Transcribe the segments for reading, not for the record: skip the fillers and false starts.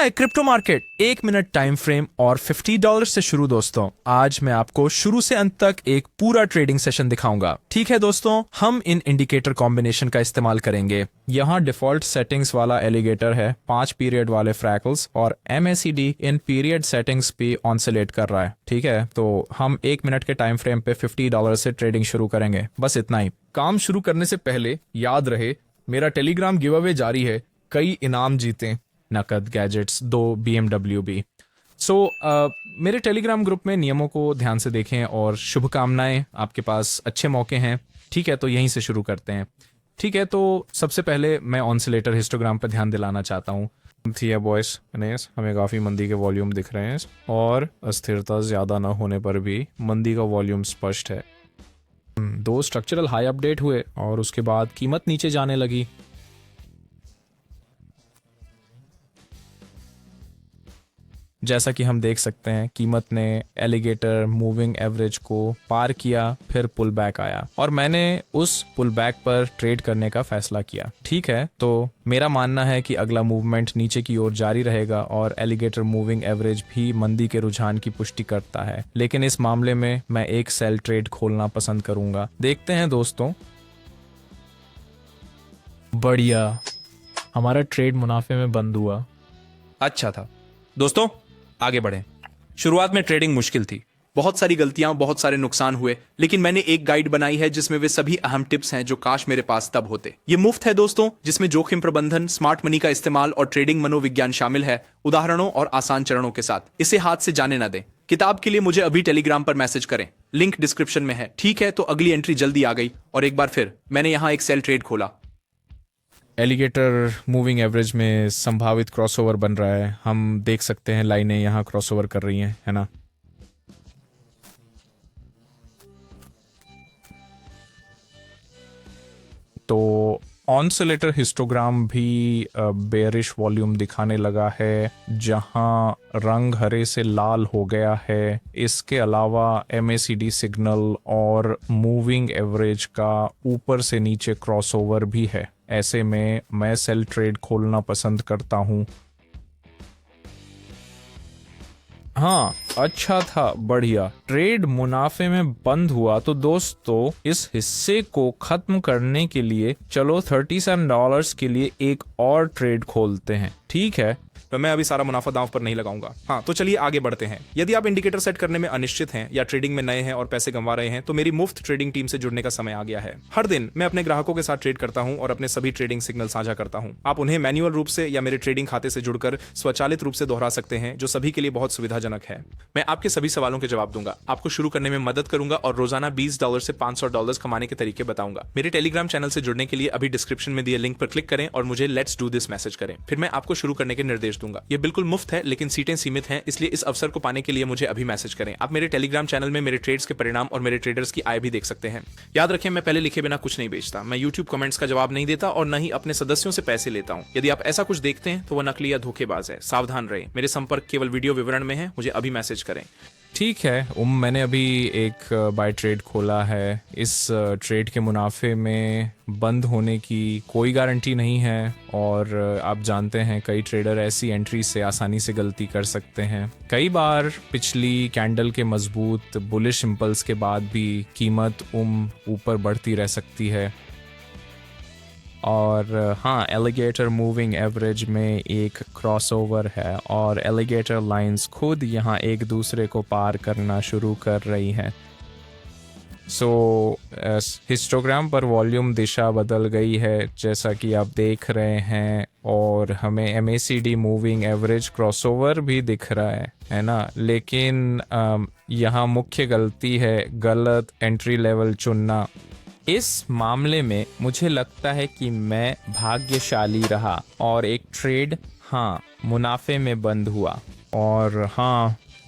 है crypto market. 1 minute time frame और $50 से शुरू दोस्तों। आज मैं आपको शुरू से अंत तक एक पूरा ट्रेडिंग सेशन दिखाऊंगा। ठीक है दोस्तों, हम इन इंडिकेटर कॉम्बिनेशन का इस्तेमाल करेंगे। यहाँ डिफॉल्ट सेटिंग्स वाला एलिगेटर है, 5 पीरियड वाले फ्रैकल्स और MACD इन पीरियड सेटिंग्स पे ऑनसिलेट कर रहा है। ठीक है, तो हम 1 मिनट के टाइम फ्रेम पे $50 से ट्रेडिंग शुरू करेंगे। बस इतना ही। काम शुरू करने से पहले याद रहे, मेरा टेलीग्राम गिव अवे जारी है। कई इनाम जीतें। नकद, गैजेट्स, 2 BMW भी। मेरे टेलीग्राम ग्रुप में नियमों को ध्यान से देखें और शुभकामनाएं। आपके पास अच्छे मौके हैं। ठीक है, तो यहीं से शुरू करते हैं। ठीक है, तो सबसे पहले मैं ऑनसिलेटर हिस्टोग्राम पर ध्यान दिलाना चाहता हूँ। थी है बॉयस, हमें काफ़ी मंदी के वॉल्यूम दिख रहे हैं और अस्थिरता ज़्यादा न होने पर भी मंदी का वॉल्यूम स्पष्ट है। 2 स्ट्रक्चरल हाई अपडेट हुए और उसके बाद कीमत नीचे जाने लगी। जैसा कि हम देख सकते हैं, कीमत ने एलिगेटर मूविंग एवरेज को पार किया, फिर पुल बैक आया और मैंने उस पुल बैक पर ट्रेड करने का फैसला किया। ठीक है, तो मेरा मानना है कि अगला मूवमेंट नीचे की ओर जारी रहेगा और एलिगेटर मूविंग एवरेज भी मंदी के रुझान की पुष्टि करता है, लेकिन इस मामले में मैं एक सेल ट्रेड खोलना पसंद करूंगा। देखते हैं दोस्तों। बढ़िया, हमारा ट्रेड मुनाफे में बंद हुआ। अच्छा था दोस्तों, आगे बढ़ें। शुरुआत में ट्रेडिंग मुश्किल थी, बहुत सारी गलतियां, बहुत सारे नुकसान हुए, लेकिन मैंने एक गाइड बनाई है जिसमें वे सभी अहम टिप्स हैं जो काश मेरे पास तब होते। ये मुफ्त है दोस्तों, जिसमें जोखिम प्रबंधन, स्मार्ट मनी का इस्तेमाल और ट्रेडिंग मनोविज्ञान शामिल है, उदाहरणों और आसान चरणों के साथ। इसे हाथ से जाने ना दें। किताब के लिए मुझे अभी टेलीग्राम पर मैसेज करें, लिंक डिस्क्रिप्शन में है। ठीक है, तो अगली एंट्री जल्दी आ गई और एक बार फिर मैंने यहाँ एक सेल ट्रेड खोला। एलिगेटर मूविंग एवरेज में संभावित क्रॉसओवर बन रहा है। हम देख सकते हैं लाइनें यहाँ क्रॉसओवर कर रही हैं, है ना। तो ऑनसिलेटर हिस्टोग्राम भी बेयरिश वॉल्यूम दिखाने लगा है, जहां रंग हरे से लाल हो गया है। इसके अलावा MACD सिग्नल और मूविंग एवरेज का ऊपर से नीचे क्रॉसओवर भी है। ऐसे में मैं सेल ट्रेड खोलना पसंद करता हूं। हाँ, अच्छा था, बढ़िया। ट्रेड मुनाफे में बंद हुआ। तो दोस्तों, इस हिस्से को खत्म करने के लिए चलो $37 के लिए एक और ट्रेड खोलते हैं। ठीक है, तो मैं अभी सारा मुनाफा दांव पर नहीं लगाऊंगा। हाँ, तो चलिए आगे बढ़ते हैं। यदि आप इंडिकेटर सेट करने में अनिश्चित हैं या ट्रेडिंग में नए हैं और पैसे गंवा रहे हैं, तो मेरी मुफ्त ट्रेडिंग टीम से जुड़ने का समय आ गया है। हर दिन मैं अपने ग्राहकों के साथ ट्रेड करता हूं और अपने सभी ट्रेडिंग सिग्नल साझा करता हूं। आप उन्हें मैन्युअल रूप से या मेरे ट्रेडिंग खाते से जुड़कर स्वचालित रूप से दोहरा सकते हैं, जो सभी के लिए बहुत सुविधाजनक है। मैं आपके सभी सवालों के जवाब दूंगा, आपको शुरू करने में मदद करूंगा और रोजाना $20 से $500 कमाने के तरीके बताऊंगा। मेरे टेलीग्राम चैनल से जुड़ने के लिए अभी डिस्क्रिप्शन में दिए लिंक पर क्लिक करें और मुझे लेट्स डू दिस मैसेज करें। फिर मैं आपको शुरू करने के निर्देश दूंगा। ये बिल्कुल मुफ्त है, लेकिन सीटें सीमित हैं, इसलिए इस अवसर को पाने के लिए मुझे अभी मैसेज करें। आप मेरे टेलीग्राम चैनल में मेरे ट्रेड्स के परिणाम और मेरे ट्रेडर्स की आय भी देख सकते हैं। याद रखें, मैं पहले लिखे बिना कुछ नहीं बेचता। मैं YouTube कमेंट्स का जवाब नहीं देता और न ही अपने सदस्यों से पैसे लेता हूं। यदि आप ऐसा कुछ देखते हैं तो वह नकली या धोखेबाज है। सावधान रहें। मेरे संपर्क केवल वीडियो विवरण में है। मुझे अभी मैसेज करें। ठीक है। मैंने अभी एक बाय ट्रेड खोला है। इस ट्रेड के मुनाफे में बंद होने की कोई गारंटी नहीं है और आप जानते हैं कई ट्रेडर ऐसी एंट्री से आसानी से गलती कर सकते हैं। कई बार पिछली कैंडल के मजबूत बुलिश इंपल्स के बाद भी कीमत ऊपर बढ़ती रह सकती है। और हाँ, एलिगेटर मूविंग एवरेज में एक क्रॉसओवर है और एलिगेटर लाइंस खुद यहाँ एक दूसरे को पार करना शुरू कर रही हैं। हिस्टोग्राम पर वॉल्यूम दिशा बदल गई है, जैसा कि आप देख रहे हैं, और हमें MACD मूविंग एवरेज क्रॉसओवर भी दिख रहा है ना। लेकिन यहाँ मुख्य गलती है गलत एंट्री लेवल चुनना। इस मामले में मुझे लगता है कि मैं भाग्यशाली रहा और एक ट्रेड मुनाफे में बंद हुआ और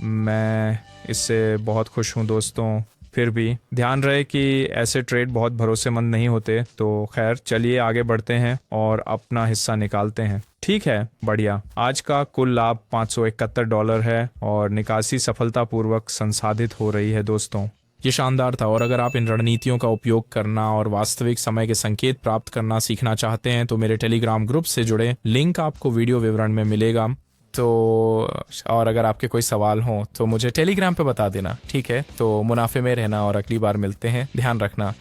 मैं इससे बहुत खुश हूँ दोस्तों। फिर भी ध्यान रहे कि ऐसे ट्रेड बहुत भरोसेमंद नहीं होते। तो खैर, चलिए आगे बढ़ते हैं और अपना हिस्सा निकालते हैं। ठीक है, बढ़िया। आज का कुल लाभ $571 है और निकासी सफलतापूर्वक संसाधित हो रही है दोस्तों। ये शानदार था। और अगर आप इन रणनीतियों का उपयोग करना और वास्तविक समय के संकेत प्राप्त करना सीखना चाहते हैं तो मेरे टेलीग्राम ग्रुप से जुड़े, लिंक आपको वीडियो विवरण में मिलेगा। तो और अगर आपके कोई सवाल हो तो मुझे टेलीग्राम पे बता देना, ठीक है? तो मुनाफे में रहना और अगली बार मिलते हैं, ध्यान रखना।